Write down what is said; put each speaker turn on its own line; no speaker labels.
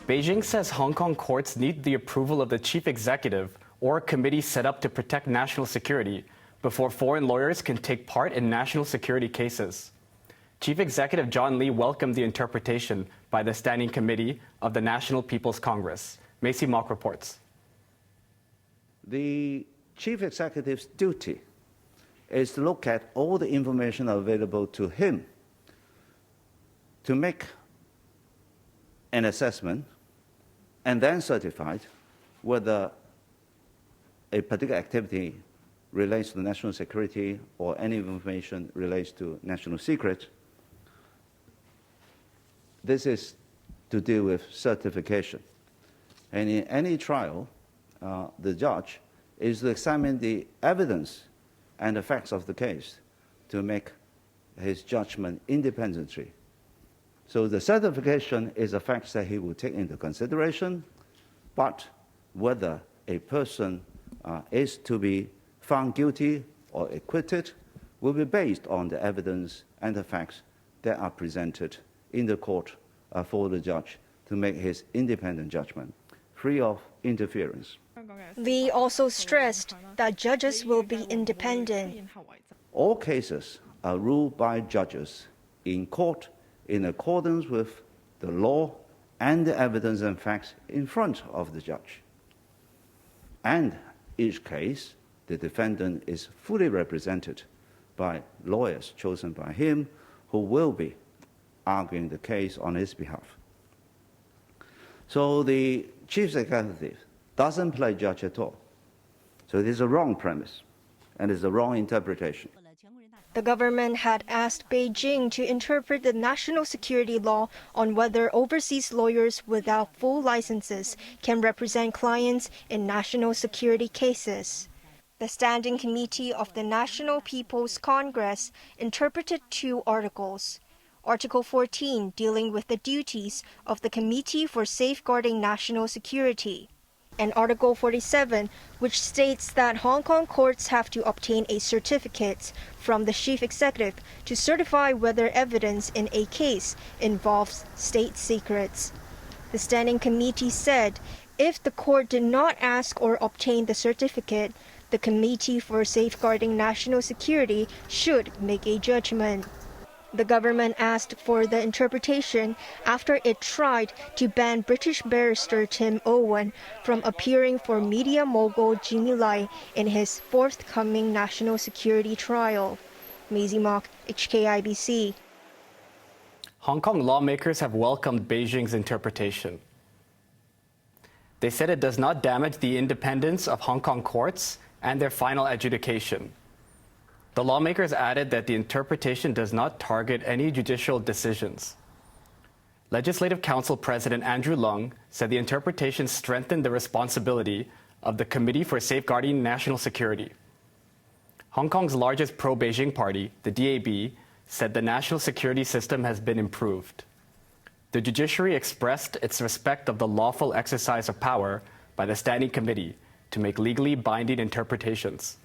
Beijing says Hong Kong courts need the approval of the chief executive or a committee set up to protect national security before foreign lawyers can take part in national security cases. Chief Executive John Lee welcomed the interpretation by the Standing Committee of the National People's Congress. Macy Mock reports.
The chief executive's duty is to look at all the information available to him to make an assessment and then certify whether a particular activity relates to national security or any information relates to national secret. This is to deal with certification. And in any trial, the judge is to examine the evidence and the facts of the case to make his judgment independently. So the certification is a fact that he will take into consideration, but whether a person is to be found guilty or acquitted will be based on the evidence and the facts that are presented in the court for the judge to make his independent judgment, free of interference.
Lee also stressed that judges will be independent.
All cases are ruled by judges in court in accordance with the law and the evidence and facts in front of the judge. And each case, the defendant is fully represented by lawyers chosen by him who will be arguing the case on his behalf. So the chief executive doesn't play judge at all. So it is a wrong premise and it's a wrong interpretation.
The government had asked Beijing to interpret the national security law on whether overseas lawyers without full licenses can represent clients in national security cases. The Standing Committee of the National People's Congress interpreted two articles. Article 14, dealing with the duties of the Committee for Safeguarding National Security, and Article 47, which states that Hong Kong courts have to obtain a certificate from the chief executive to certify whether evidence in a case involves state secrets. The Standing Committee said if the court did not ask or obtain the certificate, the Committee for Safeguarding National Security should make a judgment. The government asked for the interpretation after it tried to ban British barrister Tim Owen from appearing for media mogul Jimmy Lai in his forthcoming national security trial. Macy Mock, HKIBC.
Hong Kong lawmakers have welcomed Beijing's interpretation. They said it does not damage the independence of Hong Kong courts and their final adjudication. The lawmakers added that the interpretation does not target any judicial decisions. Legislative Council President Andrew Leung said the interpretation strengthened the responsibility of the Committee for Safeguarding National Security. Hong Kong's largest pro-Beijing party, the DAB, said the national security system has been improved. The judiciary expressed its respect of the lawful exercise of power by the Standing Committee to make legally binding interpretations.